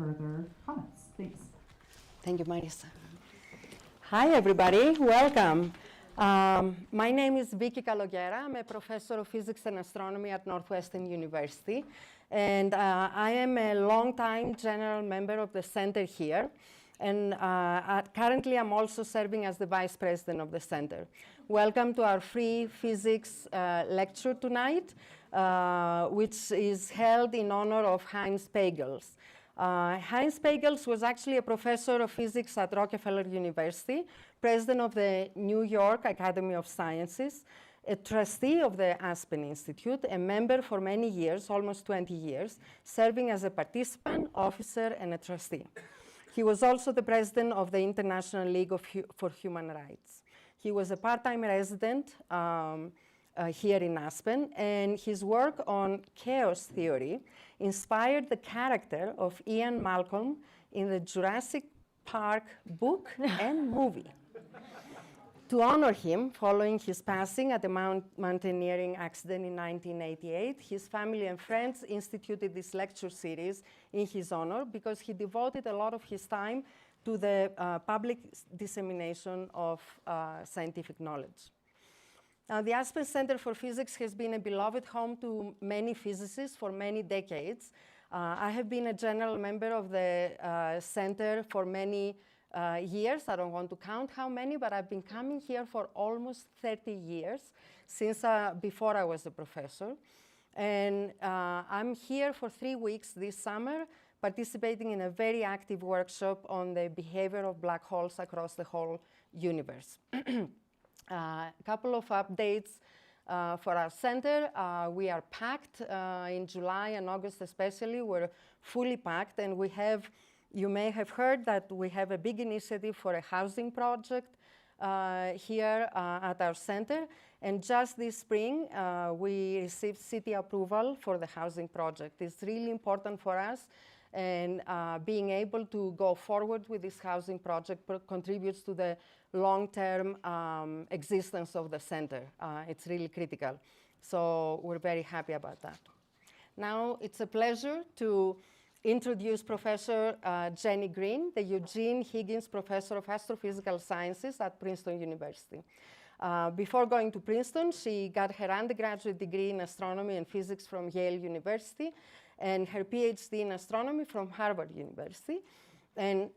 further comments. Thanks. Thank you, Marisa. Hi, everybody. Welcome. My name is Vicky Kalogyera. I'm a professor of physics and astronomy at Northwestern University. And I am a longtime general member of the center here. And currently, I'm also serving as the vice president of the center. Welcome to our free physics lecture tonight, which is held in honor of Heinz Pagels. Heinz Pagels was actually a professor of physics at Rockefeller University, president of the New York Academy of Sciences, a trustee of the Aspen Institute, a member for many years, almost 20 years, serving as a participant, officer, and a trustee. He was also the president of the International League for Human Rights. He was a part-time resident here in Aspen, and his work on chaos theory inspired the character of Ian Malcolm in the Jurassic Park book and movie. To honor him, following his passing at a mountaineering accident in 1988, his family and friends instituted this lecture series in his honor because he devoted a lot of his time to the public dissemination of scientific knowledge. Now, the Aspen Center for Physics has been a beloved home to many physicists for many decades. I have been a general member of the center for many years. I don't want to count how many, but I've been coming here for almost 30 years, since before I was a professor. And I'm here for 3 weeks this summer, participating in a very active workshop on the behavior of black holes across the whole universe. A couple of updates for our center. We are packed in July and August especially. We're fully packed, and we have, you may have heard that we have a big initiative for a housing project here at our center. And just this spring, we received city approval for the housing project. It's really important for us. And being able to go forward with this housing project contributes to the long-term existence of the center. It's really critical. So we're very happy about that. Now it's a pleasure to introduce Professor Jenny Greene, the Eugene Higgins Professor of Astrophysical Sciences at Princeton University. Before going to Princeton, she got her undergraduate degree in astronomy and physics from Yale University, and her PhD in astronomy from Harvard University. And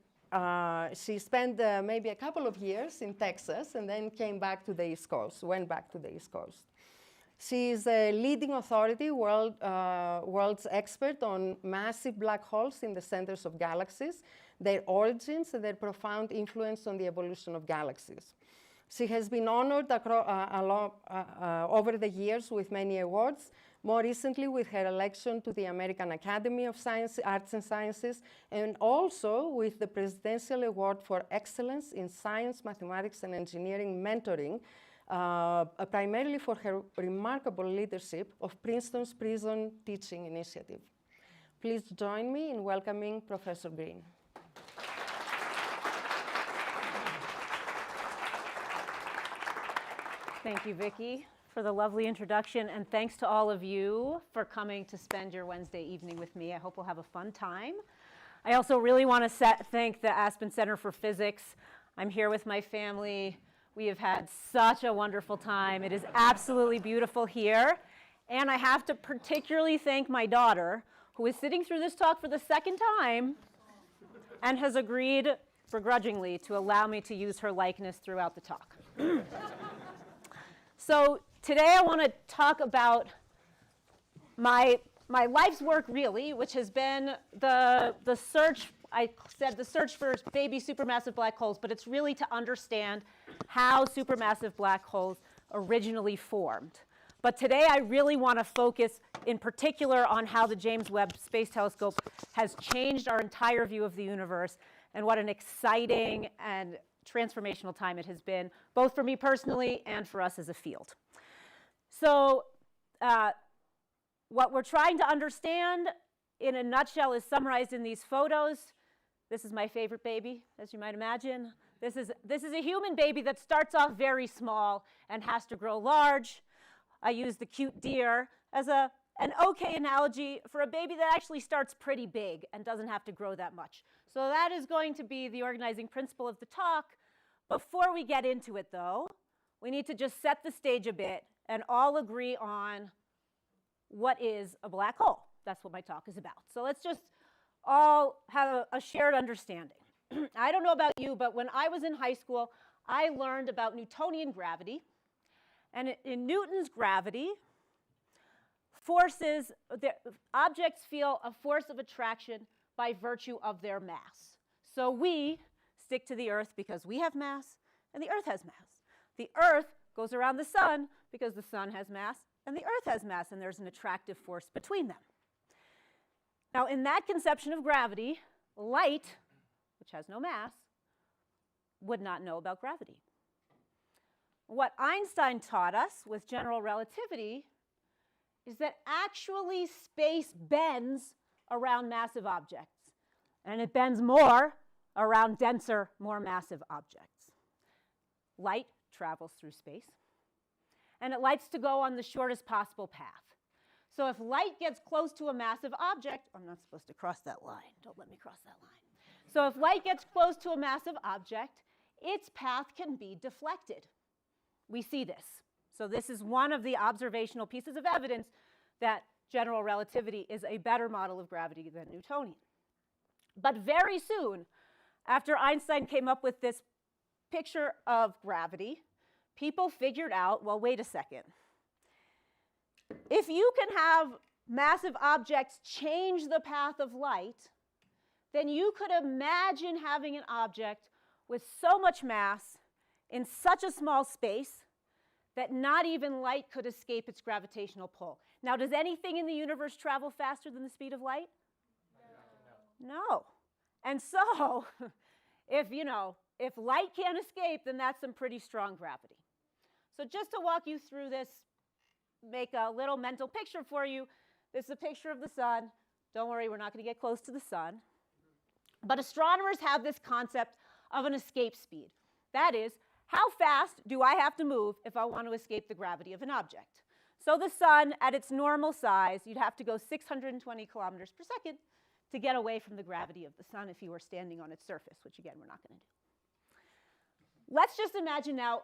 she spent maybe a couple of years in Texas and then came back to the East Coast, went back to the East Coast. She is a leading authority, world's expert on massive black holes in the centers of galaxies, their origins, and their profound influence on the evolution of galaxies. She has been honored over the years with many awards, more recently with her election to the American Academy of Arts and Sciences, and also with the Presidential Award for Excellence in Science, Mathematics, and Engineering Mentoring, primarily for her remarkable leadership of Princeton's Prison Teaching Initiative. Please join me in welcoming Professor Greene. Thank you, Vicki, for the lovely introduction, and thanks to all of you for coming to spend your Wednesday evening with me. I hope we'll have a fun time. I also really want to thank the Aspen Center for Physics. I'm here with my family. We have had such a wonderful time. It is absolutely beautiful here. And I have to particularly thank my daughter, who is sitting through this talk for the second time and has agreed begrudgingly to allow me to use her likeness throughout the talk. So today I want to talk about my life's work, really, which has been the search. I said the search for baby supermassive black holes, but it's really to understand how supermassive black holes originally formed. But today I really want to focus in particular on how the James Webb Space Telescope has changed our entire view of the universe, and what an exciting and transformational time it has been, both for me personally and for us as a field. So what we're trying to understand in a nutshell is summarized in these photos. This is my favorite baby, as you might imagine. This is a human baby that starts off very small and has to grow large. I use the cute deer as a an okay analogy for a baby that actually starts pretty big and doesn't have to grow that much. So that is going to be the organizing principle of the talk. Before we get into it, though, we need to just set the stage a bit and all agree on what is a black hole. That's what my talk is about. So let's just all have a shared understanding. I don't know about you, but when I was in high school, I learned about Newtonian gravity. And in Newton's gravity, objects feel a force of attraction by virtue of their mass. So we stick to the Earth because we have mass, and the Earth has mass. The Earth goes around the sun because the sun has mass, and the Earth has mass, and there's an attractive force between them. Now, in that conception of gravity, light, which has no mass, would not know about gravity. What Einstein taught us with general relativity is that actually space bends around massive objects, and it bends more around denser, more massive objects. Light travels through space, and it likes to go on the shortest possible path. So if light gets close to a massive object, I'm not supposed to cross that line. Don't let me cross that line. So if light gets close to a massive object, its path can be deflected. We see this. So this is one of the observational pieces of evidence that general relativity is a better model of gravity than Newtonian. But very soon, after Einstein came up with this picture of gravity, people figured out, well, wait a second. If you can have massive objects change the path of light, then you could imagine having an object with so much mass in such a small space that not even light could escape its gravitational pull. Now, does anything in the universe travel faster than the speed of light? No. And so, if light can't escape, then that's some pretty strong gravity. So just to walk you through this, make a little mental picture for you. This is a picture of the sun. Don't worry, we're not going to get close to the sun. But astronomers have this concept of an escape speed. That is, how fast do I have to move if I want to escape the gravity of an object? So the sun, at its normal size, you'd have to go 620 kilometers per second to get away from the gravity of the sun if you were standing on its surface, which again, we're not going to do. Let's just imagine now,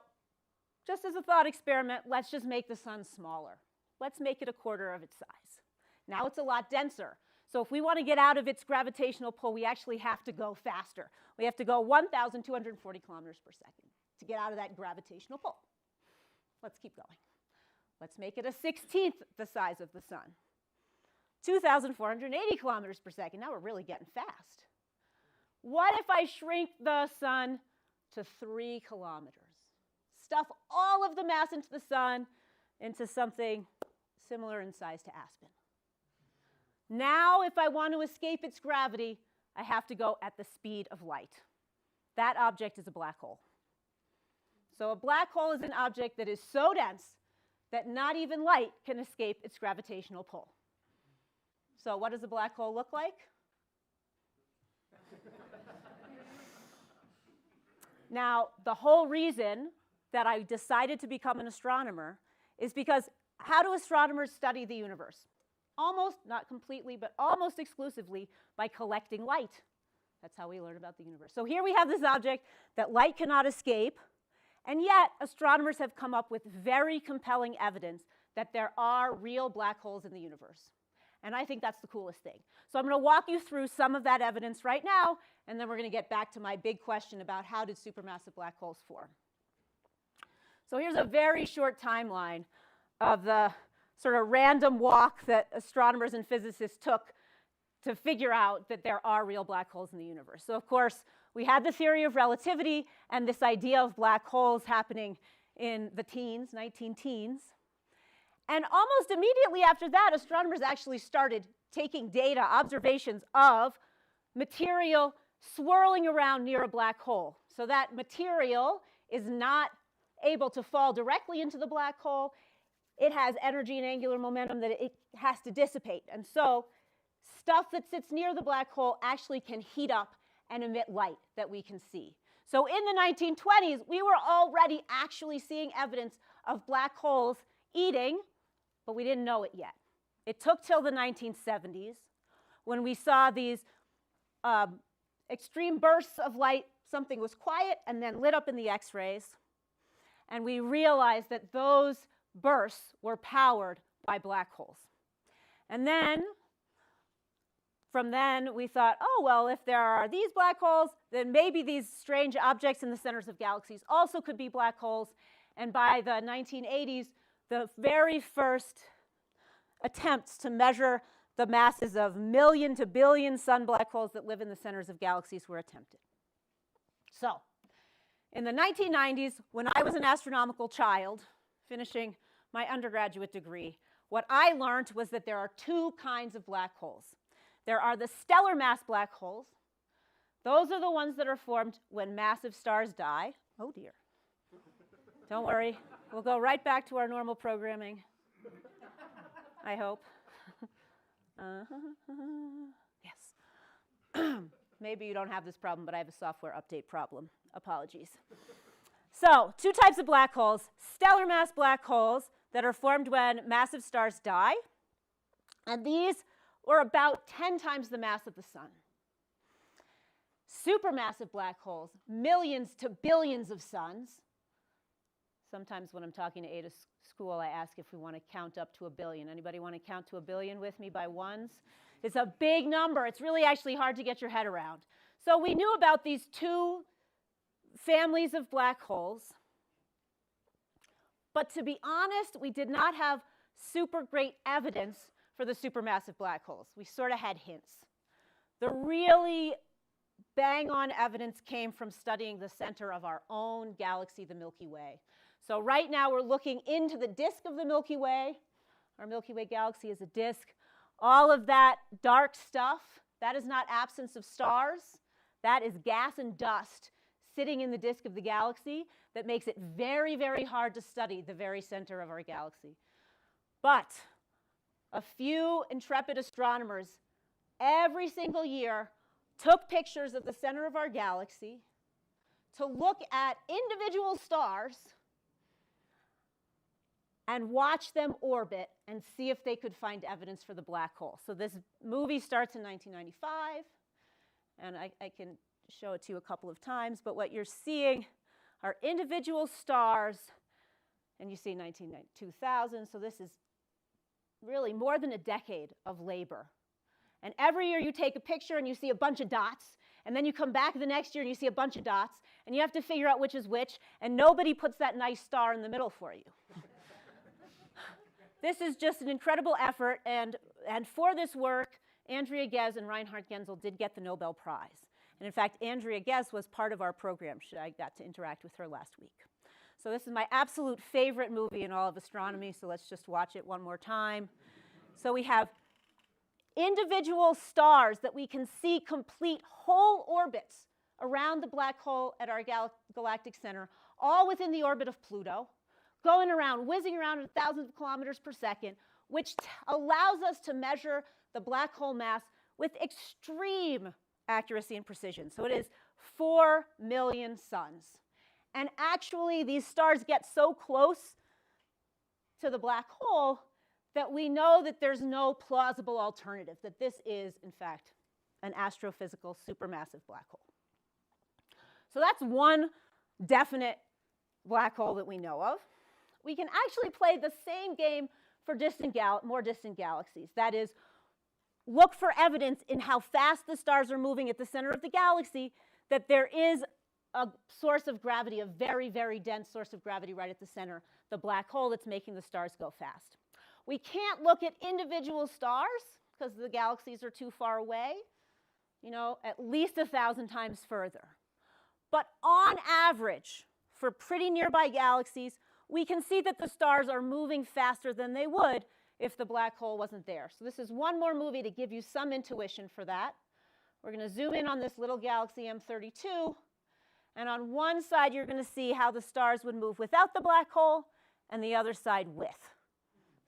just as a thought experiment, let's just make the sun smaller. Let's make it a quarter of its size. Now it's a lot denser. So if we want to get out of its gravitational pull, we actually have to go faster. We have to go 1,240 kilometers per second to get out of that gravitational pull. Let's keep going. Let's make it a 16th the size of the sun. 2,480 kilometers per second. Now we're really getting fast. What if I shrink the sun to 3 kilometers? Stuff all of the mass into the sun into something similar in size to Aspen. Now, if I want to escape its gravity, I have to go at the speed of light. That object is a black hole. So a black hole is an object that is so dense that not even light can escape its gravitational pull. So what does a black hole look like? Now, the whole reason that I decided to become an astronomer is because how do astronomers study the universe? Almost, not completely, but almost exclusively by collecting light. That's how we learn about the universe. So here we have this object that light cannot escape, and yet astronomers have come up with very compelling evidence that there are real black holes in the universe. And I think that's the coolest thing. So I'm going to walk you through some of that evidence right now, and then we're going to get back to my big question about how did supermassive black holes form. So here's a very short timeline of the sort of random walk that astronomers and physicists took to figure out that there are real black holes in the universe. So of course, we had the theory of relativity and this idea of black holes happening in the teens, 19-teens. And almost immediately after that, astronomers actually started taking data, observations of material swirling around near a black hole. So that material is not able to fall directly into the black hole. It has energy and angular momentum that it has to dissipate. And so stuff that sits near the black hole actually can heat up and emit light that we can see. So in the 1920s, we were already actually seeing evidence of black holes eating, but we didn't know it yet. it took till the 1970s when we saw these extreme bursts of light. Something was quiet and then lit up in the X-rays. And we realized that those bursts were powered by black holes. And then, from then, we thought, oh, well, if there are these black holes, then maybe these strange objects in the centers of galaxies also could be black holes. And by the 1980s, the very first attempts to measure the masses of million to billion sun black holes that live in the centers of galaxies were attempted. So, in the 1990s, when I was an astronomical child, finishing my undergraduate degree, what I learned was that there are two kinds of black holes. There are the stellar mass black holes. Those are the ones that are formed when massive stars die. Oh, dear. Don't worry. We'll go right back to our normal programming, I hope. Yes. Maybe you don't have this problem, but I have a software update problem. Apologies. So, two types of black holes. Stellar mass black holes that are formed when massive stars die. And these were about 10 times the mass of the sun. Supermassive black holes, millions to billions of suns. Sometimes when I'm talking to Ada School, I ask if we want to count up to 1 billion. Anybody want to count to 1 billion with me by ones? It's a big number. It's really actually hard to get your head around. So we knew about these two families of black holes. But to be honest, we did not have super great evidence for the supermassive black holes. We sort of had hints. The really bang-on evidence came from studying the center of our own galaxy, the Milky Way. So right now we're looking into the disk of the Milky Way. Our Milky Way galaxy is a disk. All of that dark stuff, that is not absence of stars. That is gas and dust sitting in the disk of the galaxy that makes it very, very hard to study the very center of our galaxy. But a few intrepid astronomers every single year took pictures of the center of our galaxy to look at individual stars and watch them orbit and see if they could find evidence for the black hole. So this movie starts in 1995, and I can show it to you a couple of times, but what you're seeing are individual stars, and you see 2000, so this is really more than a decade of labor. And every year you take a picture and you see a bunch of dots, and then you come back the next year and you see a bunch of dots, and you have to figure out which is which, and nobody puts that nice star in the middle for you. This is just an incredible effort, and for this work, Andrea Ghez and Reinhard Genzel did get the Nobel Prize. And in fact, Andrea Ghez was part of our program. I got to interact with her last week. So this is my absolute favorite movie in all of astronomy, so let's just watch it one more time. So we have individual stars that we can see complete whole orbits around the black hole at our galactic center, all within the orbit of Pluto, going around, whizzing around at thousands of kilometers per second, which allows us to measure the black hole mass with extreme accuracy and precision. So it is 4 million suns. And actually, these stars get so close to the black hole that we know that there's no plausible alternative, that this is, in fact, an astrophysical supermassive black hole. So that's one definite black hole that we know of. We can actually play the same game for more distant galaxies. That is, look for evidence in how fast the stars are moving at the center of the galaxy that there is a source of gravity, a very, very dense source of gravity right at the center, the black hole that's making the stars go fast. We can't look at individual stars because the galaxies are too far away, at least 1,000 times further. But on average, for pretty nearby galaxies, we can see that the stars are moving faster than they would if the black hole wasn't there. So this is one more movie to give you some intuition for that. We're going to zoom in on this little galaxy M32. And on one side, you're going to see how the stars would move without the black hole, and the other side with.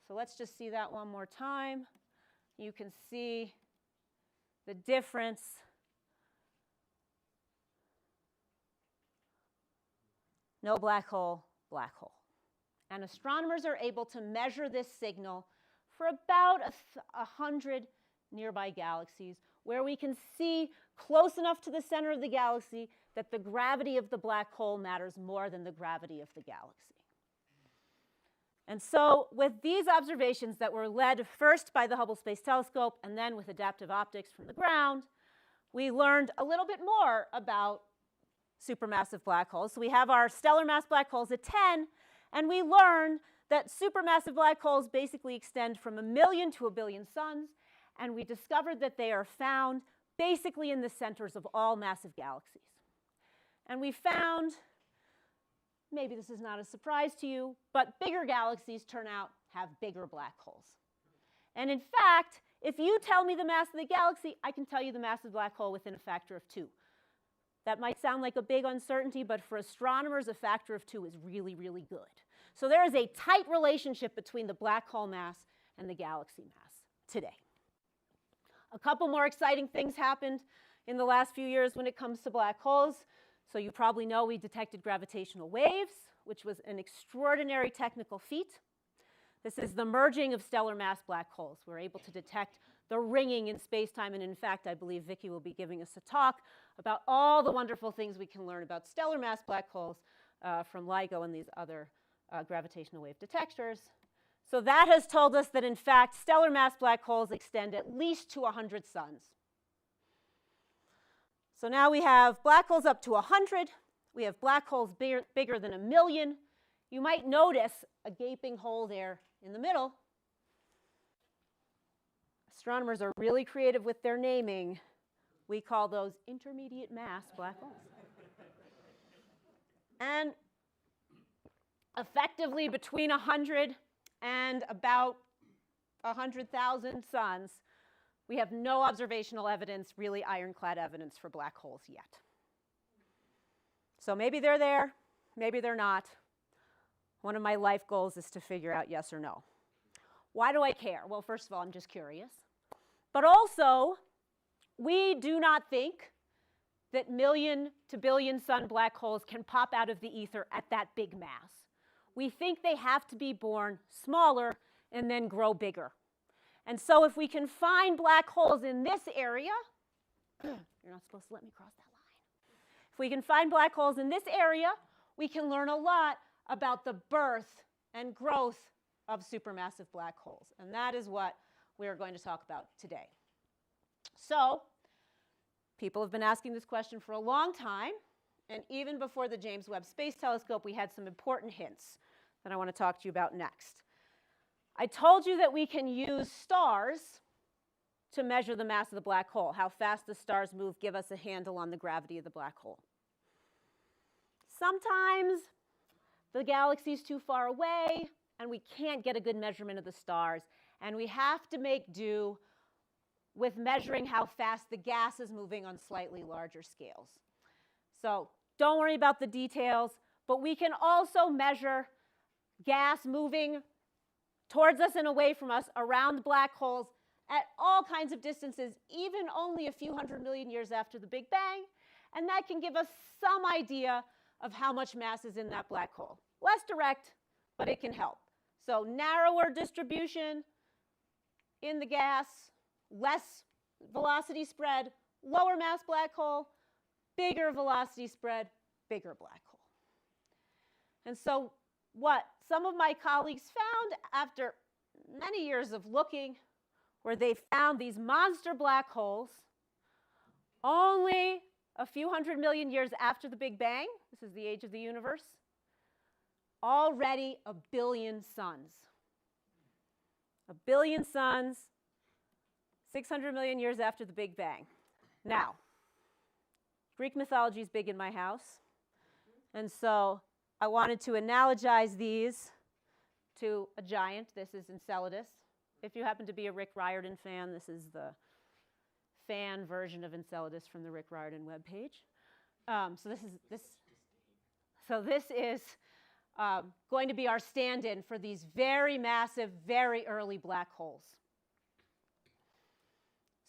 So let's just see that one more time. You can see the difference. No black hole, black hole. And astronomers are able to measure this signal for about 100 nearby galaxies, where we can see close enough to the center of the galaxy that the gravity of the black hole matters more than the gravity of the galaxy. And so with these observations that were led first by the Hubble Space Telescope and then with adaptive optics from the ground, we learned a little bit more about supermassive black holes. So we have our stellar mass black holes at 10, and we learned that supermassive black holes basically extend from 1 million to 1 billion suns, and we discovered that they are found basically in the centers of all massive galaxies. And we found, maybe this is not a surprise to you, but bigger galaxies turn out have bigger black holes. And in fact, if you tell me the mass of the galaxy, I can tell you the mass of the black hole within a factor of 2. That might sound like a big uncertainty, but for astronomers, a factor of 2 is really, really good. So there is a tight relationship between the black hole mass and the galaxy mass today. A couple more exciting things happened in the last few years when it comes to black holes. So you probably know we detected gravitational waves, which was an extraordinary technical feat. This is the merging of stellar mass black holes. We're able to detect the ringing in space-time, and in fact, I believe Vicki will be giving us a talk about all the wonderful things we can learn about stellar mass black holes from LIGO and these other gravitational wave detectors. So that has told us that, in fact, stellar mass black holes extend at least to 100 suns. So now we have black holes up to 100. We have black holes bigger than 1 million. You might notice a gaping hole there in the middle. Astronomers are really creative with their naming. We call those intermediate mass black holes. And effectively between 100 and about 100,000 suns, we have no observational evidence, really ironclad evidence for black holes yet. So maybe they're there, maybe they're not. One of my life goals is to figure out yes or no. Why do I care? Well, first of all, I'm just curious. But also, we do not think that million to billion sun black holes can pop out of the ether at that big mass. We think they have to be born smaller and then grow bigger. And so if we can find black holes in this area, you're not supposed to let me cross that line. If we can find black holes in this area, we can learn a lot about the birth and growth of supermassive black holes. And that is what we are going to talk about today. So people have been asking this question for a long time. And even before the James Webb Space Telescope, we had some important hints that I want to talk to you about next. I told you that we can use stars to measure the mass of the black hole. How fast the stars move give us a handle on the gravity of the black hole. Sometimes the galaxy is too far away, and we can't get a good measurement of the stars, and we have to make do with measuring how fast the gas is moving on slightly larger scales. So don't worry about the details, but we can also measure gas moving towards us and away from us around black holes at all kinds of distances, even only a few 100 million years after the Big Bang, and that can give us some idea of how much mass is in that black hole. Less direct, but it can help. So narrower distribution in the gas, less velocity spread, lower mass black hole, bigger velocity spread, bigger black hole. And so what some of my colleagues found after many years of looking, where they found these monster black holes only a few 100 million years after the Big Bang, this is the age of the universe, already 1 billion suns. 1 billion suns, 600 million years after the Big Bang. Now, Greek mythology is big in my house, and so I wanted to analogize these to a giant. This is Enceladus. If you happen to be a Rick Riordan fan, this is the fan version of Enceladus from the Rick Riordan webpage. So this is going to be our stand-in for these very massive, very early black holes.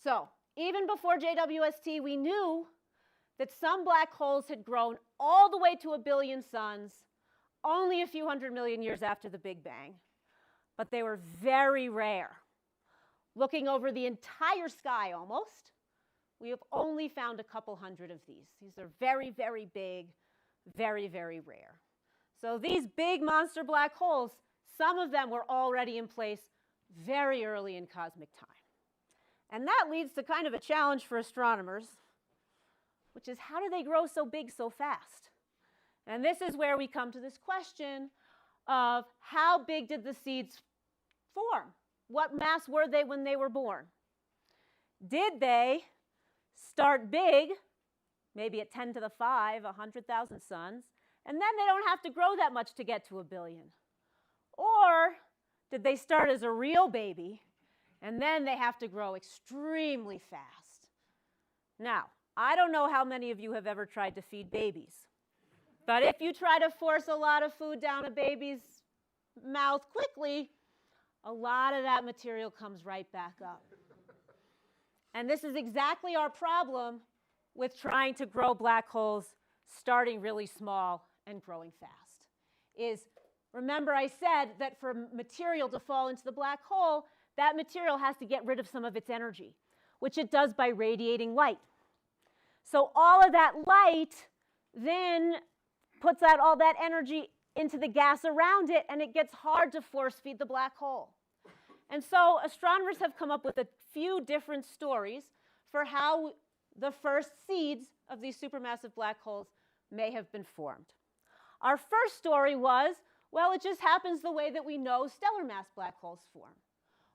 So even before JWST, we knew that some black holes had grown all the way to 1 billion suns only a few 100 million years after the Big Bang. but they were very rare. Looking over the entire sky almost, we have only found a couple hundred of these. These are very, very big, very, very rare. So these big monster black holes, some of them were already in place very early in cosmic time. And that leads to kind of a challenge for astronomers, which is how do they grow so big so fast? And this is where we come to this question of how big did the seeds form? What mass were they when they were born? Did they start big, maybe at 10 to the 5, 100,000 suns, and then they don't have to grow that much to get to a billion? Or did they start as a real baby, and then they have to grow extremely fast? Now, I don't know how many of you have ever tried to feed babies, but if you try to force a lot of food down a baby's mouth quickly, a lot of that material comes right back up. And this is exactly our problem with trying to grow black holes starting really small and growing fast. Remember I said that for material to fall into the black hole, that material has to get rid of some of its energy, which it does by radiating light. So all of that light then puts out all that energy into the gas around it, and it gets hard to force feed the black hole. And so astronomers have come up with a few different stories for how the first seeds of these supermassive black holes may have been formed. Our first story was, well, it just happens the way that we know stellar mass black holes form.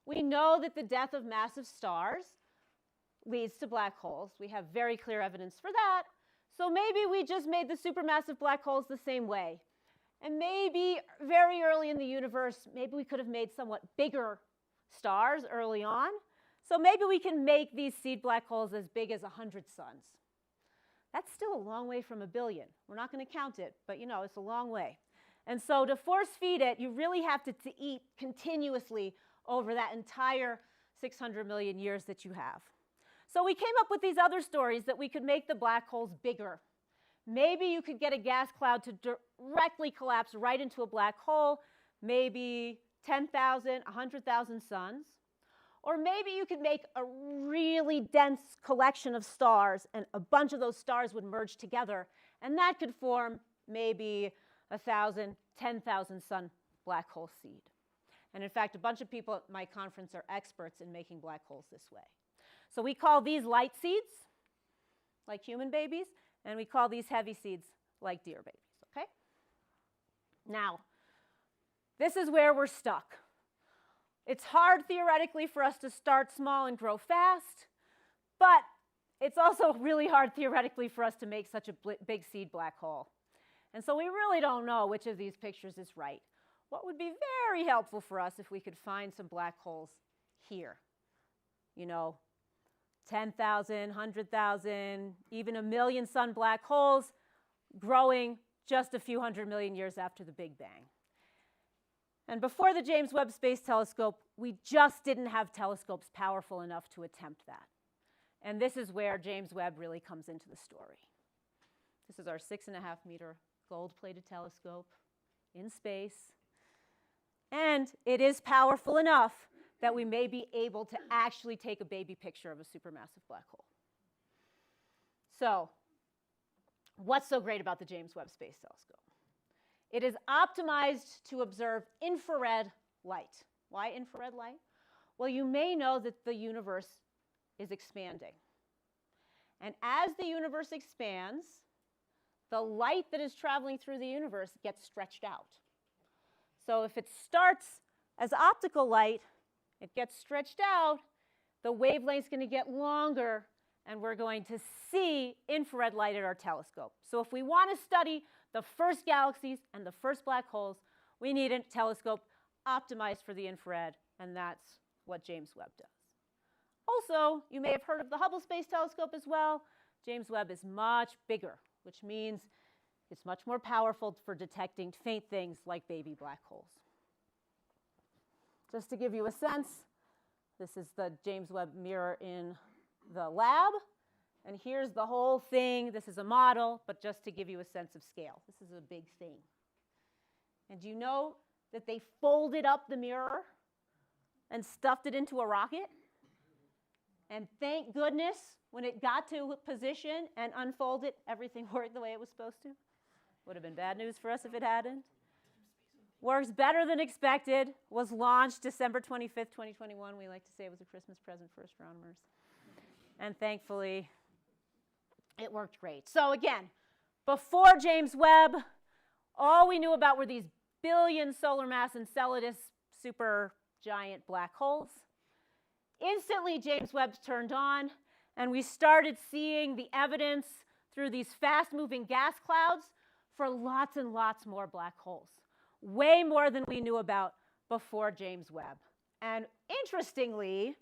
We know that the death of massive stars leads to black holes. We have very clear evidence for that. So maybe we just made the supermassive black holes the same way. And maybe very early in the universe, maybe we could have made somewhat bigger stars early on. So maybe we can make these seed black holes as big as 100 suns. That's still a long way from a billion. We're not going to count it, but you know, it's a long way. And so to force feed it, you really have to eat continuously over that entire 600 million years that you have. So we came up with these other stories that we could make the black holes bigger. Maybe you could get a gas cloud to directly collapse right into a black hole, maybe 10,000, 100,000 suns. Or maybe you could make a really dense collection of stars, and a bunch of those stars would merge together, and that could form maybe 1,000, 10,000 sun black hole seed. And in fact, a bunch of people at my conference are experts in making black holes this way. So we call these light seeds, like human babies, and we call these heavy seeds like deer babies, okay? Now, this is where we're stuck. It's hard theoretically for us to start small and grow fast, but it's also really hard theoretically for us to make such a big seed black hole. And so we really don't know which of these pictures is right. What would be very helpful for us if we could find some black holes here? You know, 10,000, 100,000, even 1 million sun black holes growing just a few 100 million years after the Big Bang. And before the James Webb Space Telescope, we just didn't have telescopes powerful enough to attempt that. And this is where James Webb really comes into the story. This is our 6.5-meter gold-plated telescope in space. And it is powerful enough that we may be able to actually take a baby picture of a supermassive black hole. So, what's so great about the James Webb Space Telescope? It is optimized to observe infrared light. Why infrared light? Well, you may know that the universe is expanding. And as the universe expands, the light that is traveling through the universe gets stretched out. So if it starts as optical light, it gets stretched out, the wavelength's going to get longer, and we're going to see infrared light at our telescope. So if we want to study the first galaxies and the first black holes, we need a telescope optimized for the infrared, and that's what James Webb does. Also, you may have heard of the Hubble Space Telescope as well. James Webb is much bigger, which means it's much more powerful for detecting faint things like baby black holes. Just to give you a sense, this is the James Webb mirror in the lab. And here's the whole thing. This is a model, but just to give you a sense of scale. This is a big thing. And you know that they folded up the mirror and stuffed it into a rocket. And thank goodness, when it got to position and unfolded, everything worked the way it was supposed to. Would have been bad news for us if it hadn't. Works better than expected, was launched December 25th, 2021. We like to say it was a Christmas present for astronomers. And thankfully, it worked great. So again, before James Webb, all we knew about were these billion solar mass Enceladus super giant black holes. Instantly, James Webb turned on, and we started seeing the evidence through these fast-moving gas clouds for lots and lots more black holes, way more than we knew about before James Webb. And interestingly,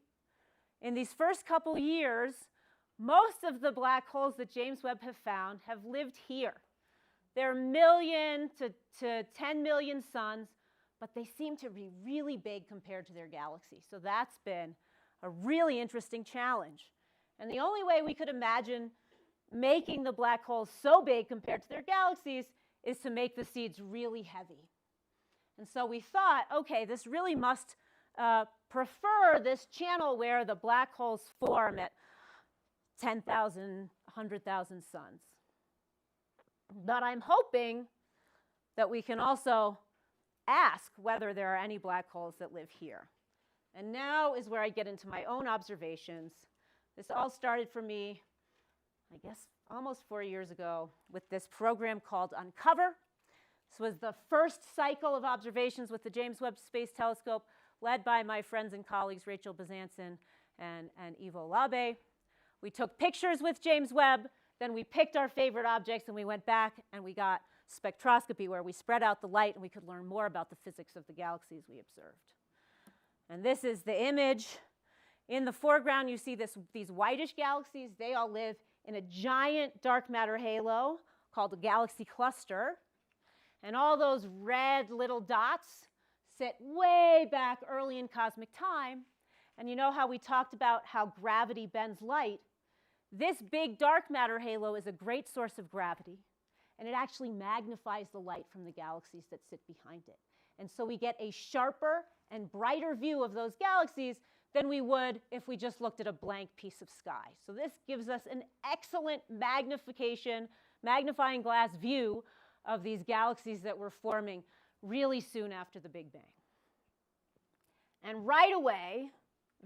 in these first couple years, most of the black holes that James Webb have found have lived here. They're 1 million to 10 million suns, but they seem to be really big compared to their galaxy. So that's been a really interesting challenge. And the only way we could imagine making the black holes so big compared to their galaxies is to make the seeds really heavy. And so we thought, okay, this really must prefer this channel where the black holes form at 10,000, 100,000 suns. But I'm hoping that we can also ask whether there are any black holes that live here. And now is where I get into my own observations. This all started for me, I guess, almost 4 years ago with this program called Uncover. This was the first cycle of observations with the James Webb Space Telescope, led by my friends and colleagues Rachel Bezanson and Ivo Labe. We took pictures with James Webb, then we picked our favorite objects, and we went back and we got spectroscopy, where we spread out the light and we could learn more about the physics of the galaxies we observed. And this is the image. In the foreground, you see these whitish galaxies. They all live in a giant dark matter halo called a galaxy cluster. And all those red little dots sit way back early in cosmic time. And you know how we talked about how gravity bends light? This big dark matter halo is a great source of gravity. And it actually magnifies the light from the galaxies that sit behind it. And so we get a sharper and brighter view of those galaxies than we would if we just looked at a blank piece of sky. So this gives us an excellent magnifying glass view of these galaxies that were forming really soon after the Big Bang. And right away,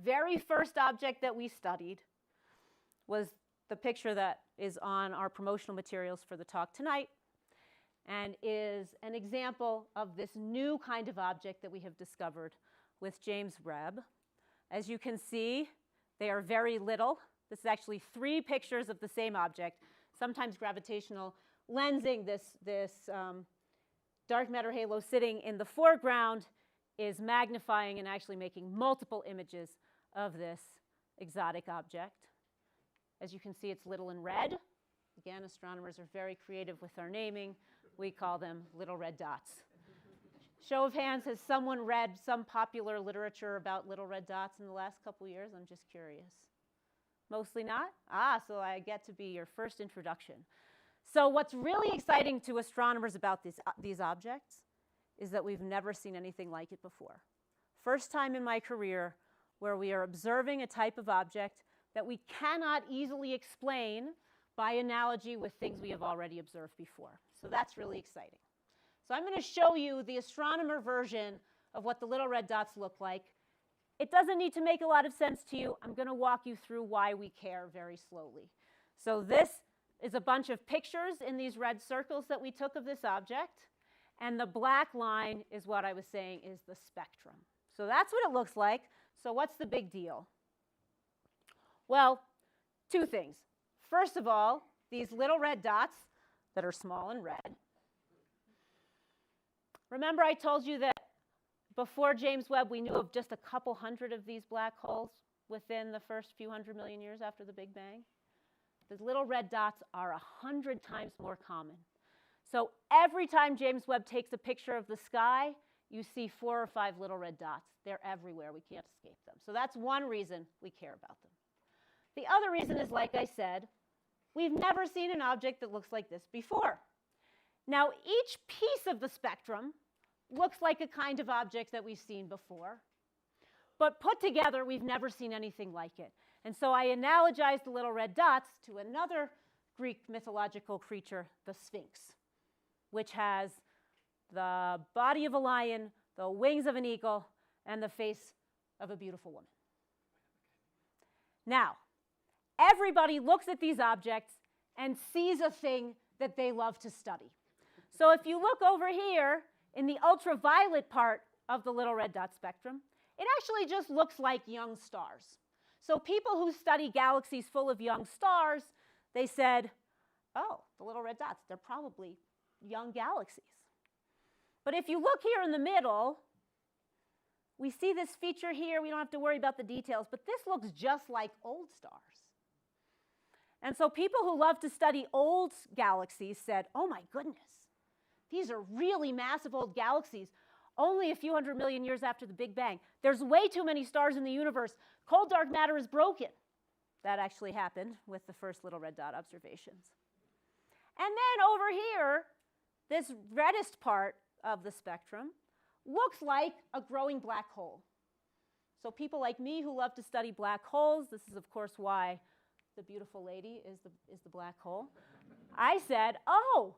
very first object that we studied was the picture that is on our promotional materials for the talk tonight, and is an example of this new kind of object that we have discovered with James Webb. As you can see, they are very little. This is actually 3 pictures of the same object. Sometimes gravitational lensing, this dark matter halo sitting in the foreground, is magnifying and actually making multiple images of this exotic object. As you can see, it's little and red. Again, astronomers are very creative with our naming. We call them little red dots. Show of hands, has someone read some popular literature about little red dots in the last couple years? I'm just curious. Mostly not? So I get to be your first introduction. So what's really exciting to astronomers about these objects is that we've never seen anything like it before. First time in my career where we are observing a type of object that we cannot easily explain by analogy with things we have already observed before. So that's really exciting. So I'm going to show you the astronomer version of what the little red dots look like. It doesn't need to make a lot of sense to you. I'm going to walk you through why we care very slowly. So this is a bunch of pictures in these red circles that we took of this object. And the black line is what I was saying is the spectrum. So that's what it looks like. So what's the big deal? Well, 2 things. First of all, these little red dots that are small and red. Remember I told you that before James Webb, we knew of just a couple hundred of these black holes within the first few 100 million years after the Big Bang? These little red dots are 100 times more common. So every time James Webb takes a picture of the sky, you see 4 or 5 little red dots. They're everywhere. We can't escape them. So that's one reason we care about them. The other reason is, like I said, we've never seen an object that looks like this before. Now, each piece of the spectrum looks like a kind of object that we've seen before. But put together, we've never seen anything like it. And so I analogized the little red dots to another Greek mythological creature, the Sphinx, which has the body of a lion, the wings of an eagle, and the face of a beautiful woman. Now, everybody looks at these objects and sees a thing that they love to study. So if you look over here in the ultraviolet part of the little red dot spectrum, it actually just looks like young stars. So people who study galaxies full of young stars, they said, oh, the little red dots, they're probably young galaxies. But if you look here in the middle, we see this feature here. We don't have to worry about the details, but this looks just like old stars. And so people who love to study old galaxies said, oh my goodness, these are really massive old galaxies, only a few hundred million years after the Big Bang. There's way too many stars in the universe. Cold dark matter is broken. That actually happened with the first little red dot observations. And then over here, this reddest part of the spectrum looks like a growing black hole. So people like me who love to study black holes, this is of course why the beautiful lady is the black hole. I said, oh,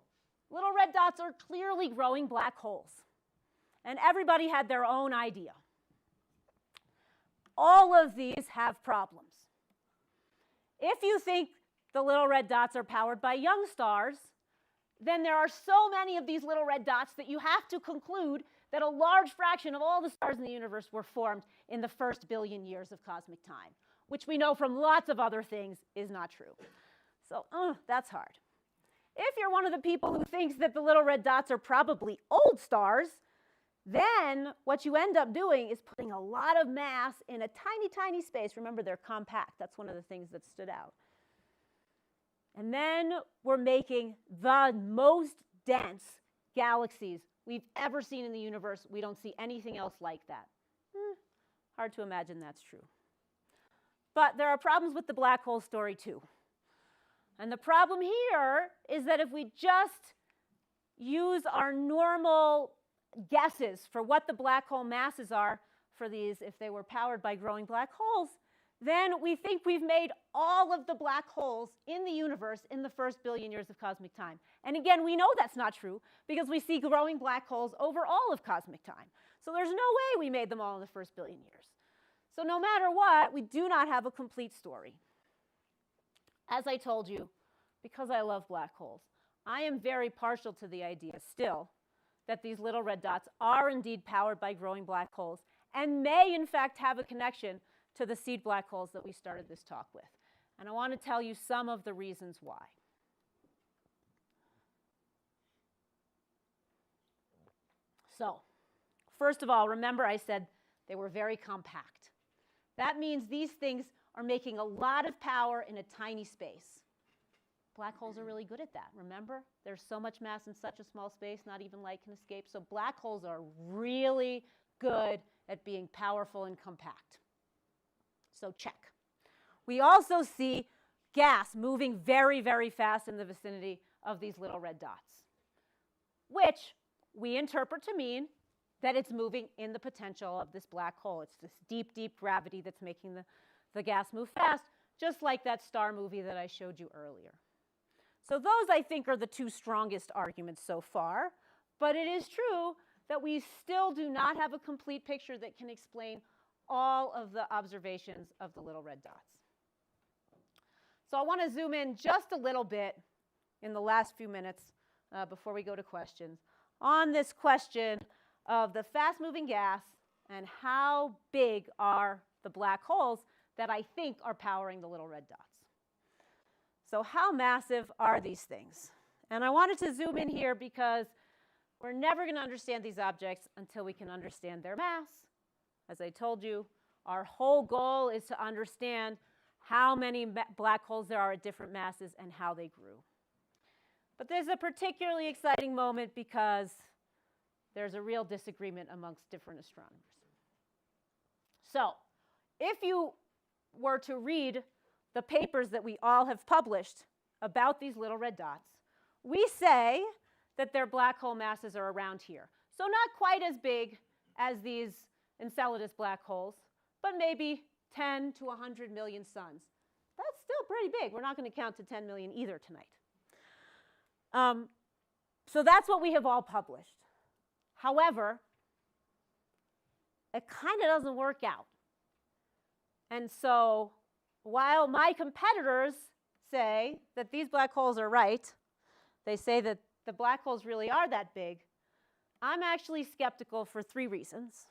little red dots are clearly growing black holes. And everybody had their own idea. All of these have problems. If you think the little red dots are powered by young stars, then there are so many of these little red dots that you have to conclude that a large fraction of all the stars in the universe were formed in the first billion years of cosmic time, which we know from lots of other things is not true. So that's hard. If you're one of the people who thinks that the little red dots are probably old stars, then what you end up doing is putting a lot of mass in a tiny, tiny space. Remember, they're compact. That's one of the things that stood out. And then we're making the most dense galaxies we've ever seen in the universe. We don't see anything else like that. Hard to imagine that's true. But there are problems with the black hole story too. And the problem here is that if we just use our normal guesses for what the black hole masses are for these, if they were powered by growing black holes, then we think we've made all of the black holes in the universe in the first billion years of cosmic time. And again, we know that's not true because we see growing black holes over all of cosmic time. So there's no way we made them all in the first billion years. So no matter what, we do not have a complete story. As I told you, because I love black holes, I am very partial to the idea still that these little red dots are indeed powered by growing black holes and may in fact have a connection to the seed black holes that we started this talk with. And I want to tell you some of the reasons why. So, first of all, remember I said they were very compact. That means these things are making a lot of power in a tiny space. Black holes are really good at that, remember? There's so much mass in such a small space, not even light can escape. So black holes are really good at being powerful and compact. So check. We also see gas moving very, very fast in the vicinity of these little red dots, which we interpret to mean that it's moving in the potential of this black hole. It's this deep, deep gravity that's making the gas move fast, just like that star movie that I showed you earlier. So those, I think, are the two strongest arguments so far. But it is true that we still do not have a complete picture that can explain all of the observations of the little red dots. So I want to zoom in just a little bit in the last few minutes before we go to questions on this question of the fast-moving gas and how big are the black holes that I think are powering the little red dots. So how massive are these things? And I wanted to zoom in here because we're never going to understand these objects until we can understand their mass. As I told you, our whole goal is to understand how many black holes there are at different masses and how they grew. But there's a particularly exciting moment because there's a real disagreement amongst different astronomers. So if you were to read the papers that we all have published about these little red dots, we say that their black hole masses are around here. So not quite as big as these Enceladus black holes, but maybe 10 to 100 million suns. That's still pretty big. We're not going to count to 10 million either tonight. So that's what we have all published. However, it kind of doesn't work out. And so while my competitors say that these black holes are right, they say that the black holes really are that big, I'm actually skeptical for 3 reasons.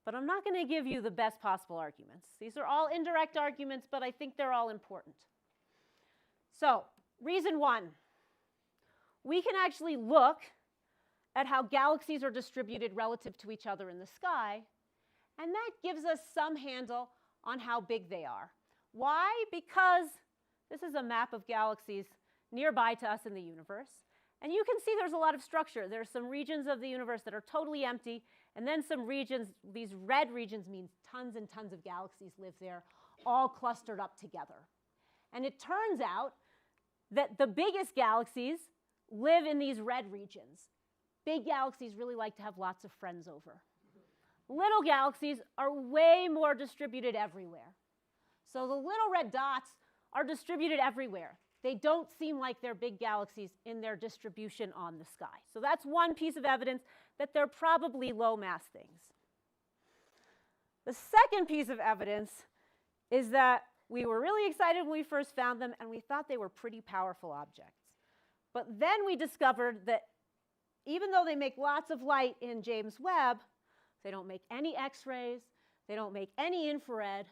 But I'm not going to give you the best possible arguments. These are all indirect arguments, but I think they're all important. So, reason 1, we can actually look at how galaxies are distributed relative to each other in the sky, and that gives us some handle on how big they are. Why? Because this is a map of galaxies nearby to us in the universe, and you can see there's a lot of structure. There's some regions of the universe that are totally empty, and then some regions, these red regions mean tons and tons of galaxies live there, all clustered up together. And it turns out that the biggest galaxies live in these red regions. Big galaxies really like to have lots of friends over. Little galaxies are way more distributed everywhere. So the little red dots are distributed everywhere. They don't seem like they're big galaxies in their distribution on the sky. So that's one piece of evidence that they're probably low mass things. The second piece of evidence is that we were really excited when we first found them, and we thought they were pretty powerful objects. But then we discovered that even though they make lots of light in James Webb, they don't make any X-rays, they don't make any infrared,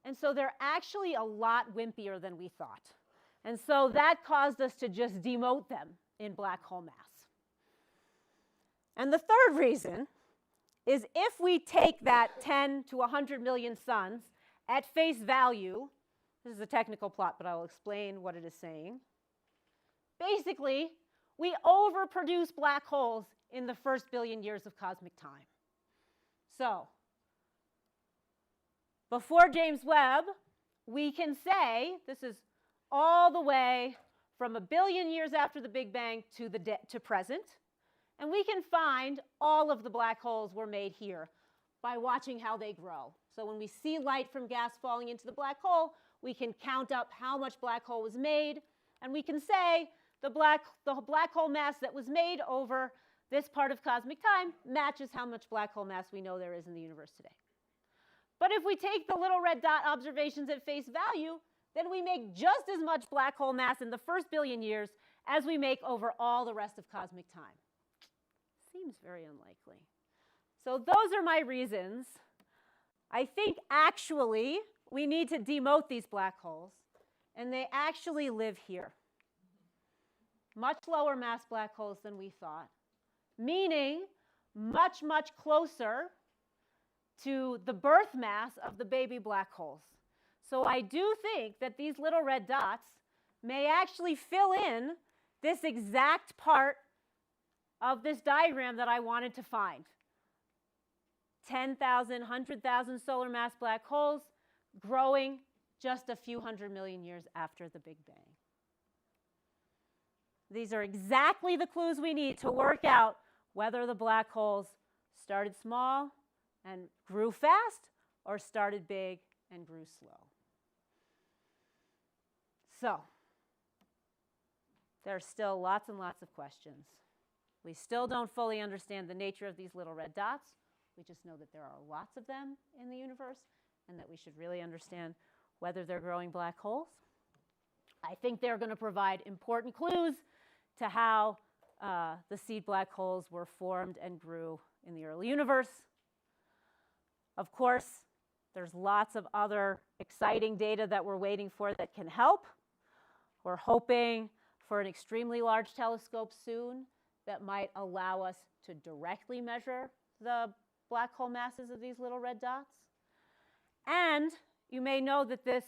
and so they're actually a lot wimpier than we thought. And so that caused us to just demote them in black hole mass. And the third reason is if we take that 10 to 100 million suns at face value, this is a technical plot, but I will explain what it is saying. Basically, we overproduce black holes in the first billion years of cosmic time. So, before James Webb, we can say, this is all the way from a billion years after the Big Bang to present, and we can find all of the black holes were made here by watching how they grow. So when we see light from gas falling into the black hole, we can count up how much black hole was made, and we can say the black hole mass that was made over this part of cosmic time matches how much black hole mass we know there is in the universe today. But if we take the little red dot observations at face value, then we make just as much black hole mass in the first billion years as we make over all the rest of cosmic time. Seems very unlikely. So those are my reasons. I think actually we need to demote these black holes, and they actually live here. Much lower mass black holes than we thought, meaning much, much closer to the birth mass of the baby black holes. So I do think that these little red dots may actually fill in this exact part of this diagram that I wanted to find. 10,000, 100,000 solar mass black holes growing just a few 100 million years after the Big Bang. These are exactly the clues we need to work out whether the black holes started small and grew fast or started big and grew slow. So, there are still lots and lots of questions. We still don't fully understand the nature of these little red dots. We just know that there are lots of them in the universe and that we should really understand whether they're growing black holes. I think they're going to provide important clues to how the seed black holes were formed and grew in the early universe. Of course, there's lots of other exciting data that we're waiting for that can help. We're hoping for an extremely large telescope soon that might allow us to directly measure the black hole masses of these little red dots. And you may know that this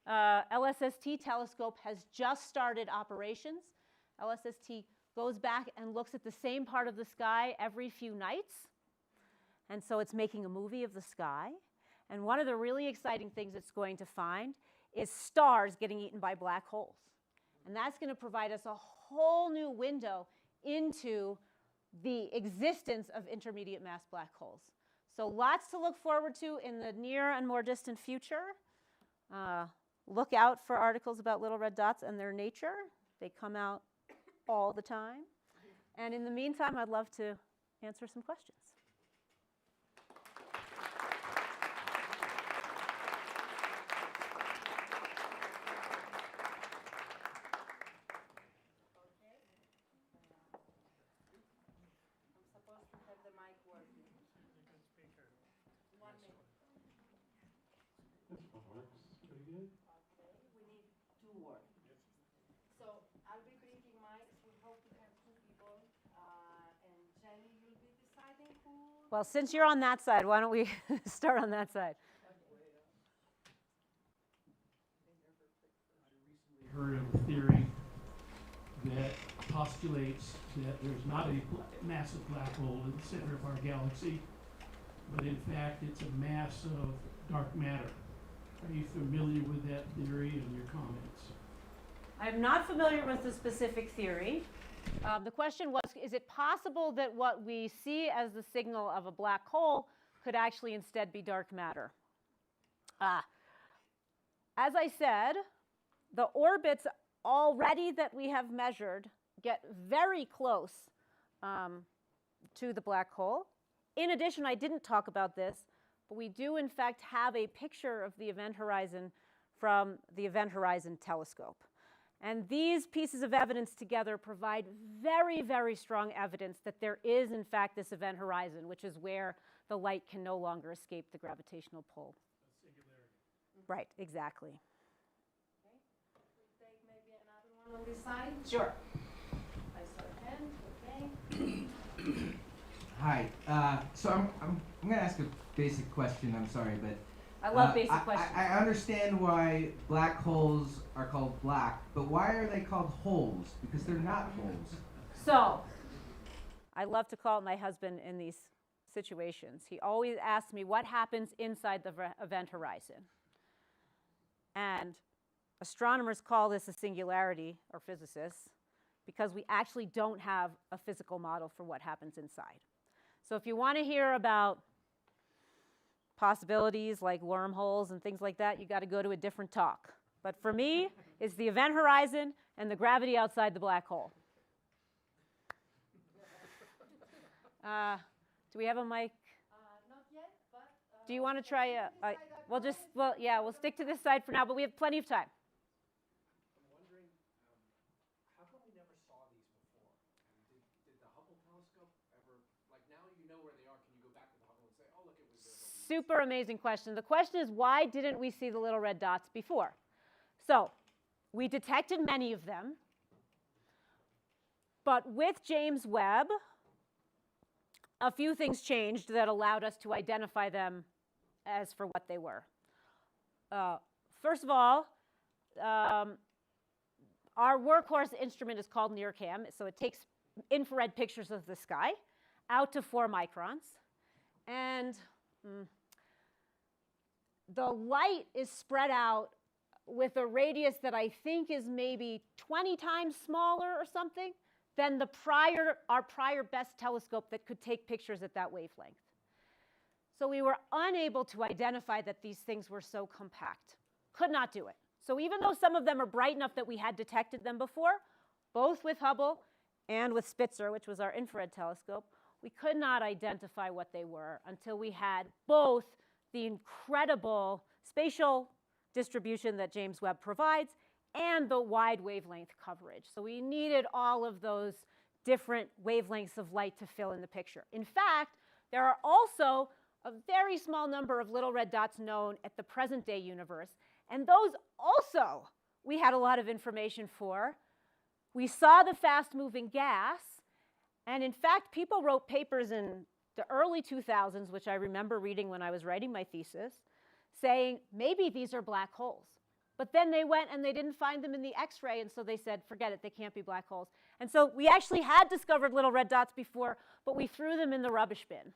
LSST telescope has just started operations. LSST goes back and looks at the same part of the sky every few nights. And so it's making a movie of the sky. And one of the really exciting things it's going to find is stars getting eaten by black holes. And that's going to provide us a whole new window into the existence of intermediate mass black holes. So lots to look forward to in the near and more distant future. Look out for articles about little red dots and their nature. They come out all the time. And in the meantime, I'd love to answer some questions. Well, since you're on that side, why don't we start on that side? I recently heard of a theory that postulates that there's not a massive black hole in the center of our galaxy, but in fact it's a mass of dark matter. Are you familiar with that theory and your comments? I'm not familiar with the specific theory. The question was, is it possible that what we see as the signal of a black hole could actually instead be dark matter? As I said, the orbits already that we have measured get very close to the black hole. In addition, I didn't talk about this, but we do in fact have a picture of the event horizon from the Event Horizon Telescope. And these pieces of evidence together provide very, very strong evidence that there is, in fact, this event horizon, which is where the light can no longer escape the gravitational pull. Singularity. Right, exactly. Okay. We take maybe another one on this side. Sure. I saw a hand. Okay. Hi. So I'm going to ask a basic question. I'm sorry, but I love basic questions. I understand why black holes are called black, but why are they called holes? Because they're not holes. So, I love to call my husband in these situations. He always asks me what happens inside the event horizon. And astronomers call this a singularity, or physicists, because we actually don't have a physical model for what happens inside. So if you want to hear about possibilities like wormholes and things like that, you got to go to a different talk. But for me, it's the event horizon and the gravity outside the black hole. Do we have a mic? Not yet, but... Do you want to try we'll stick to this side for now, but we have plenty of time. I'm wondering, how come we never saw these before? Did the Hubble telescope ever, like now you know where they are, can you go back to the Hubble and say, oh, look, it was there. Super amazing question. The question is, why didn't we see the little red dots before? So, we detected many of them, but with James Webb, a few things changed that allowed us to identify them as for what they were. First of all, our workhorse instrument is called NIRCam, so it takes infrared pictures of the sky out to 4 microns. And the light is spread out with a radius that I think is maybe 20 times smaller or something than our prior best telescope that could take pictures at that wavelength. So we were unable to identify that these things were so compact. Could not do it. So even though some of them are bright enough that we had detected them before, both with Hubble and with Spitzer, which was our infrared telescope, we could not identify what they were until we had both the incredible spatial distribution that James Webb provides and the wide wavelength coverage. So we needed all of those different wavelengths of light to fill in the picture. In fact, there are also a very small number of little red dots known at the present day universe, and those also we had a lot of information for. We saw the fast-moving gas, and in fact, people wrote papers in the early 2000s, which I remember reading when I was writing my thesis, saying maybe these are black holes. But then they went and they didn't find them in the X-ray, and so they said, forget it, they can't be black holes. And so we actually had discovered little red dots before, but we threw them in the rubbish bin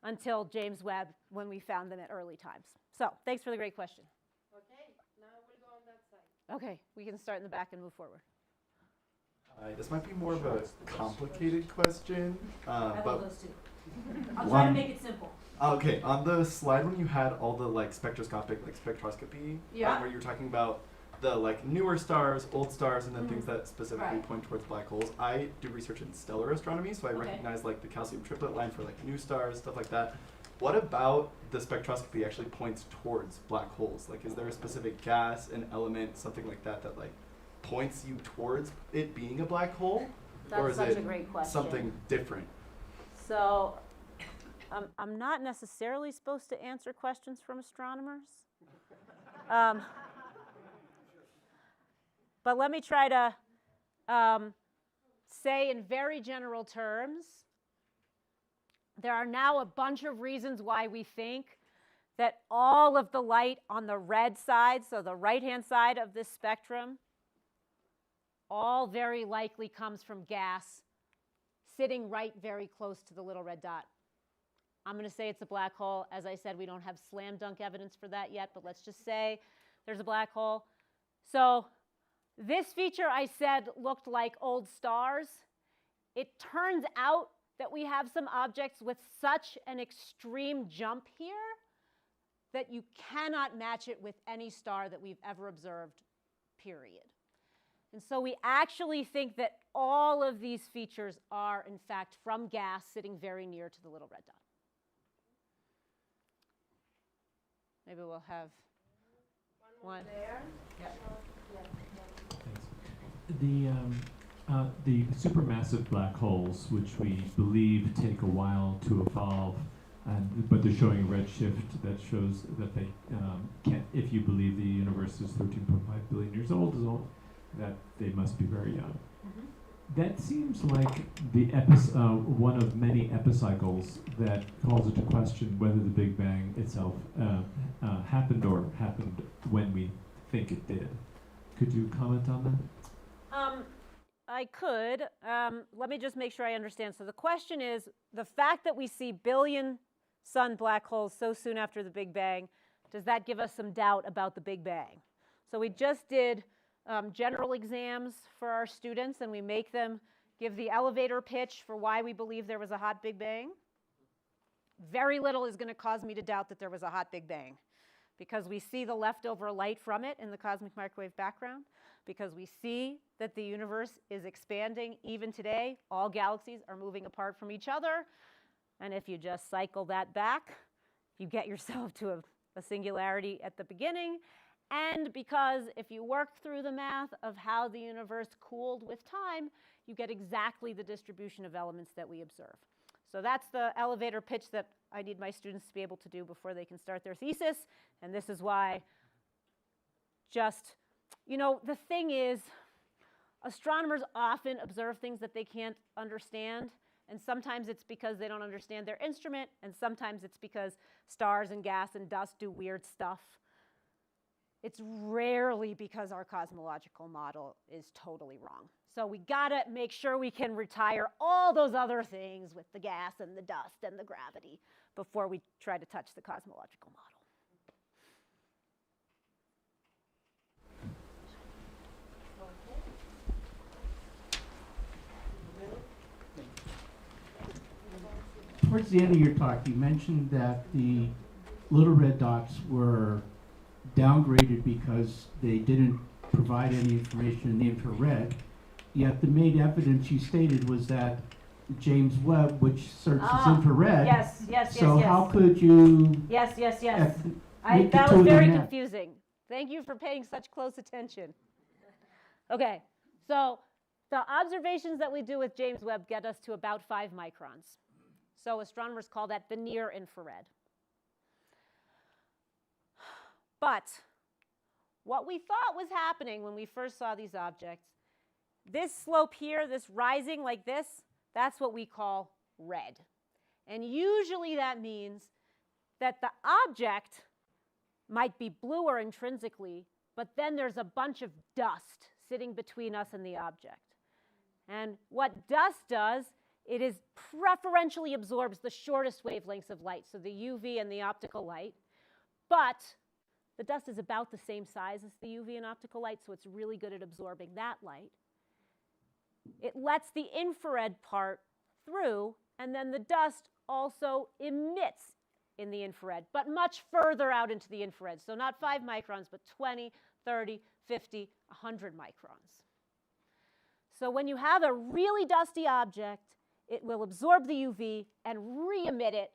until James Webb, when we found them at early times. So thanks for the great question. Okay, now we'll go on that side. Okay, we can start in the back and move forward. Hi, This might be more of a complicated question, I but love those too. I'll try to make it simple. okay, on the slide when you had all the like spectroscopic, like spectroscopy, Yeah. where you're talking about the like newer stars, old stars, and then things that specifically Right. point towards black holes. I do research in stellar astronomy, so I Okay. recognize like the calcium triplet line for like new stars, stuff like that. What about the spectroscopy actually points towards black holes? Like, is there a specific gas, an element, something like that that like points you towards it being a black hole, or That's is such it a great question. something different? So I'm not necessarily supposed to answer questions from astronomers. But let me try to say in very general terms, there are now a bunch of reasons why we think that all of the light on the red side, so the right-hand side of this spectrum, all very likely comes from gas sitting right very close to the little red dot. I'm going to say it's a black hole. As I said, we don't have slam dunk evidence for that yet, but let's just say there's a black hole. So this feature I said looked like old stars. It turns out that we have some objects with such an extreme jump here that you cannot match it with any star that we've ever observed, period. And so we actually think that all of these features are, in fact, from gas sitting very near to the little red dot. Maybe we'll have one. The supermassive black holes, which we believe take a while to evolve, but they're showing a redshift that shows that they can't, if you believe the universe is 13.5 billion years old, that they must be very young. That seems like the one of many epicycles that calls into question whether the Big Bang itself happened or happened when we think it did. Could you comment on that? I could. Let me just make sure I understand. So the question is, the fact that we see billion sun black holes so soon after the Big Bang, does that give us some doubt about the Big Bang? So we just did general exams for our students, and we make them give the elevator pitch for why we believe there was a hot Big Bang. Very little is going to cause me to doubt that there was a hot Big Bang, because we see the leftover light from it in the cosmic microwave background, because we see that the universe is expanding even today. All galaxies are moving apart from each other. And if you just cycle that back, you get yourself to a singularity at the beginning. And because if you work through the math of how the universe cooled with time, you get exactly the distribution of elements that we observe. So that's the elevator pitch that I need my students to be able to do before they can start their thesis. And this is why the thing is, astronomers often observe things that they can't understand. And sometimes it's because they don't understand their instrument, and sometimes it's because stars and gas and dust do weird stuff. It's rarely because our cosmological model is totally wrong. So we gotta make sure we can retire all those other things with the gas and the dust and the gravity before we try to touch the cosmological model. Towards the end of your talk, you mentioned that the little red dots were downgraded because they didn't provide any information in the infrared, yet the main evidence you stated was that James Webb, which searches infrared. Yes. So how could you? Yes. Make the That two was of them very match? confusing. Thank you for paying such close attention. Okay, so the observations that we do with James Webb get us to about 5 microns. So astronomers call that the near infrared. But what we thought was happening when we first saw these objects, this slope here, this rising like this, that's what we call red. And usually that means that the object might be bluer intrinsically, but then there's a bunch of dust sitting between us and the object. And what dust does, it is preferentially absorbs the shortest wavelengths of light, so the UV and the optical light. But the dust is about the same size as the UV and optical light, so it's really good at absorbing that light. it lets the infrared part through, and then the dust also emits in the infrared, but much further out into the infrared. So not 5 microns, but 20, 30, 50, 100 microns. So when you have a really dusty object, it will absorb the UV and re-emit it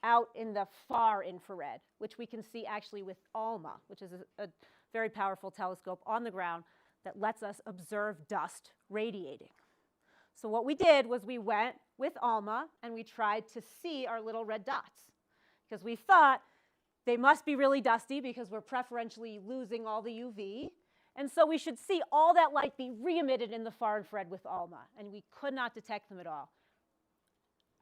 out in the far infrared, which we can see actually with ALMA, which is a very powerful telescope on the ground that lets us observe dust radiating. So what we did was we went with ALMA and we tried to see our little red dots, because we thought they must be really dusty because we're preferentially losing all the UV. And so we should see all that light be re-emitted in the far infrared with ALMA, and we could not detect them at all.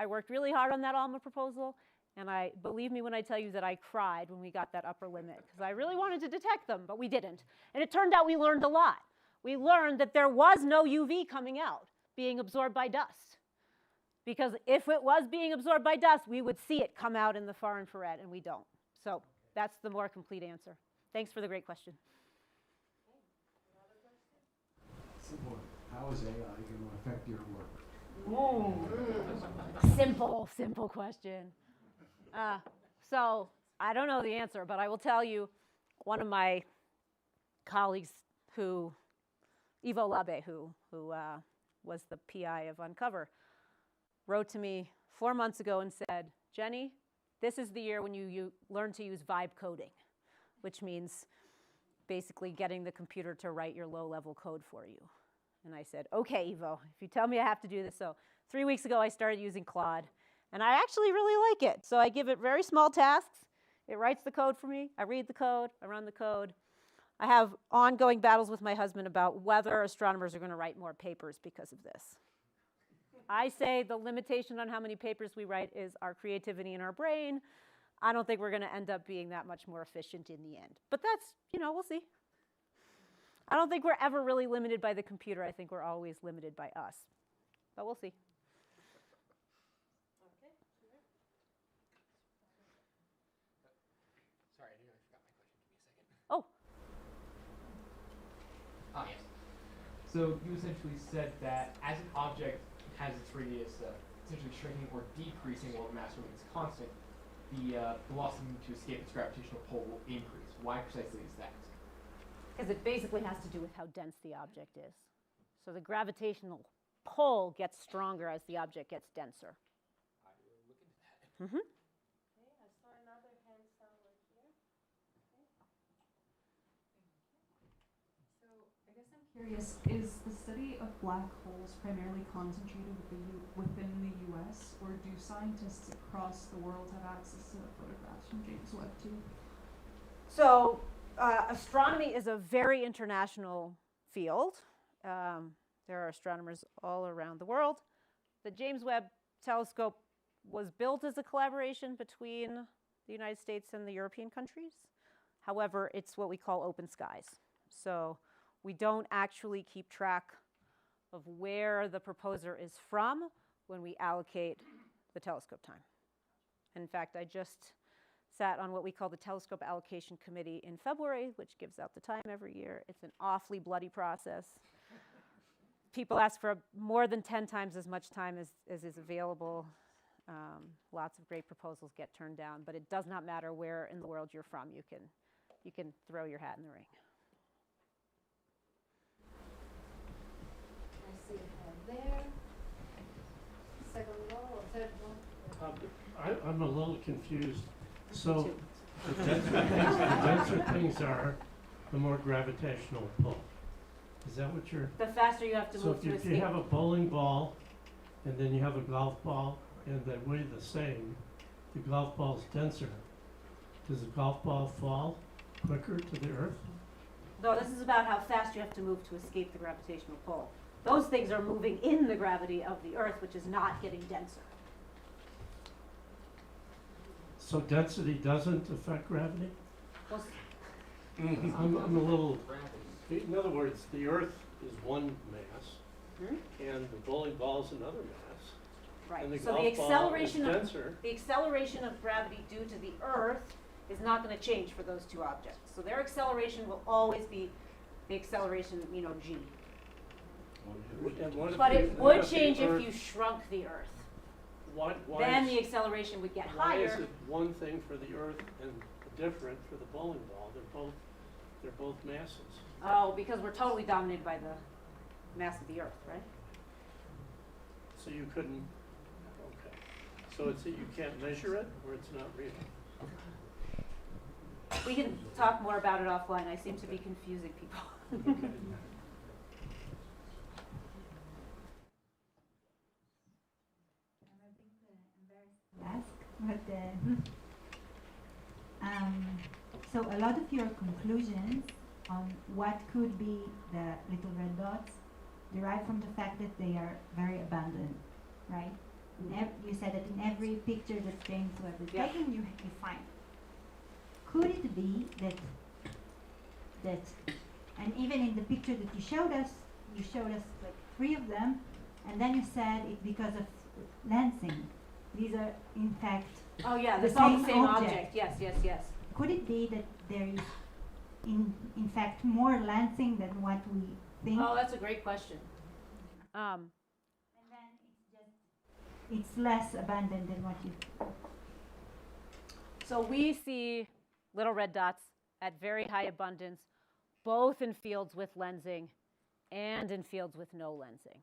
I worked really hard on that ALMA proposal, and believe me when I tell you that I cried when we got that upper limit, because I really wanted to detect them, but we didn't. And it turned out we learned a lot. We learned that there was no UV coming out, being absorbed by dust. Because if it was being absorbed by dust, we would see it come out in the far infrared, and we don't. So that's the more complete answer. Thanks for the great question. Simple. How is AI going to affect your work? Simple question. So I don't know the answer, but I will tell you, one of my colleagues Ivo Labe, who was the PI of Uncover, wrote to me 4 months ago and said, Jenny, this is the year when you learn to use vibe coding, which means basically getting the computer to write your low-level code for you. And I said, okay, Ivo, if you tell me I have to do this. So 3 weeks ago, I started using Claude, and I actually really like it. So I give it very small tasks. It writes the code for me. I read the code. I run the code. I have ongoing battles with my husband about whether astronomers are going to write more papers because of this. I say the limitation on how many papers we write is our creativity in our brain. I don't think we're going to end up being that much more efficient in the end. But that's, we'll see. I don't think we're ever really limited by the computer. I think we're always limited by us. But we'll see. Sorry, I forgot my question. Give me a second. Oh. Yes. So you essentially said that as an object has its radius essentially shrinking or decreasing while the mass remains constant, the velocity to escape its gravitational pull will increase. Why precisely is that? Because it basically has to do with how dense the object is. So the gravitational pull gets stronger as the object gets denser. I will look into that. Mm-hmm. Okay, I saw another hand somewhere here. So I guess I'm curious, is the study of black holes primarily concentrated within the US, or do scientists across the world have access to photographs from James Webb too? So astronomy is a very international field. There are astronomers all around the world. The James Webb Telescope was built as a collaboration between the United States and the European countries. However, it's what we call open skies. So we don't actually keep track of where the proposer is from when we allocate the telescope time. In fact, I just sat on what we call the Telescope Allocation Committee in February, which gives out the time every year. It's an awfully bloody process. People ask for more than 10 times as much time as is available. Lots of great proposals get turned down, but it does not matter where in the world you're from. You can throw your hat in the ring. I see a hand there. Second row or third row? I'm a little confused. So the denser things are, the more gravitational pull. Is that what you're? The faster you have to So move to if escape. you have a bowling ball, and then you have a golf ball, and they weigh the same, the golf ball's denser. Does the golf ball fall quicker to the Earth? No, this is about how fast you have to move to escape the gravitational pull. Those things are moving in the gravity of the Earth, which is not getting denser. So density doesn't affect gravity? Well, I'm a little, in other words, the Earth is one mass, and the bowling ball is another mass. right. And the So golf the ball is acceleration denser. the acceleration of gravity due to the Earth is not going to change for those two objects. So their acceleration will always be the acceleration, g. And what if But the- it what would if the change if Earth- you shrunk the Earth. Why Then is- the acceleration would get Why is higher. it one thing for the Earth and different for the bowling ball? They're both masses. Oh, because we're totally dominated by the mass of the Earth, right? So you couldn't, okay. So it's that you can't measure it, or it's not real? We can talk more about it offline. I seem to be confusing people. Okay. Ask, but so a lot of your conclusions on what could be the little red dots derive from the fact that they are very abundant, right? You said that in every picture that James Webb is Yep. taking, you find. Could it be that, and even in the picture that you showed us like 3 of them, and then you said it's because of lensing. These are, in fact, Oh yeah, the it's all the same same object. object. Yes, yes, yes. could it be that there is, in fact, more lensing than what we think? Oh, that's a great question. And then it's less abundant than what you. So we see little red dots at very high abundance, both in fields with lensing and in fields with no lensing.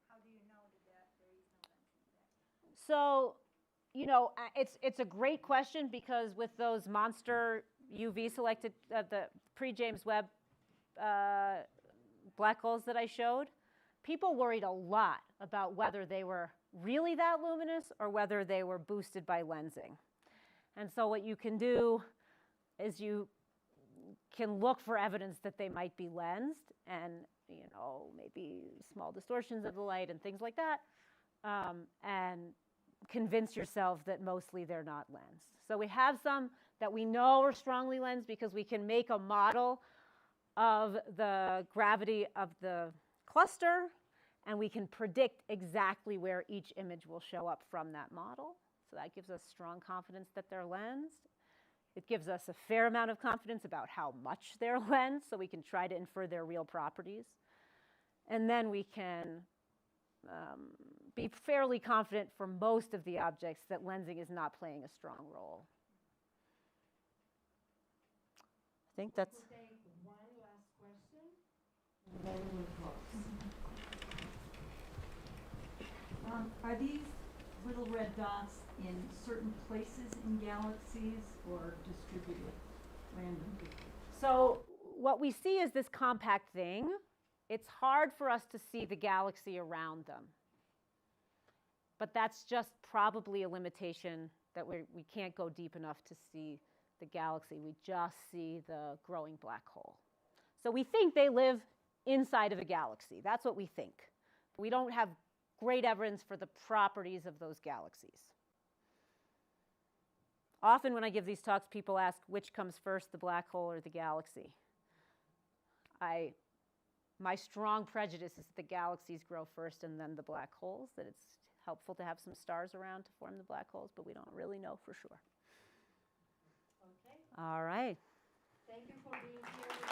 How do you know that there is no lensing there? So, you know, it's a great question because with those monster UV selected, the pre-James Webb black holes that I showed, people worried a lot about whether they were really that luminous or whether they were boosted by lensing. And so what you can do is you can look for evidence that they might be lensed and, you know, maybe small distortions of the light and things like that, and convince yourself that mostly they're not lensed. So we have some that we know are strongly lensed because we can make a model of the gravity of the cluster, and we can predict exactly where each image will show up from that model. So that gives us strong confidence that they're lensed. It gives us a fair amount of confidence about how much they're lensed, so we can try to infer their real properties. And then we can be fairly confident for most of the objects that lensing is not playing a strong role. I think that's... We'll take one last question, and then we'll close. Are these little red dots in certain places in galaxies or distributed randomly? So what we see is this compact thing. It's hard for us to see the galaxy around them. But that's just probably a limitation that we can't go deep enough to see the galaxy. We just see the growing black hole. So we think they live inside of a galaxy. That's what we think. But we don't have great evidence for the properties of those galaxies. Often when I give these talks, people ask which comes first, the black hole or the galaxy. My strong prejudice is that the galaxies grow first and then the black holes, that it's helpful to have some stars around to form the black holes, but we don't really know for sure. Okay. All right. Thank you for being here.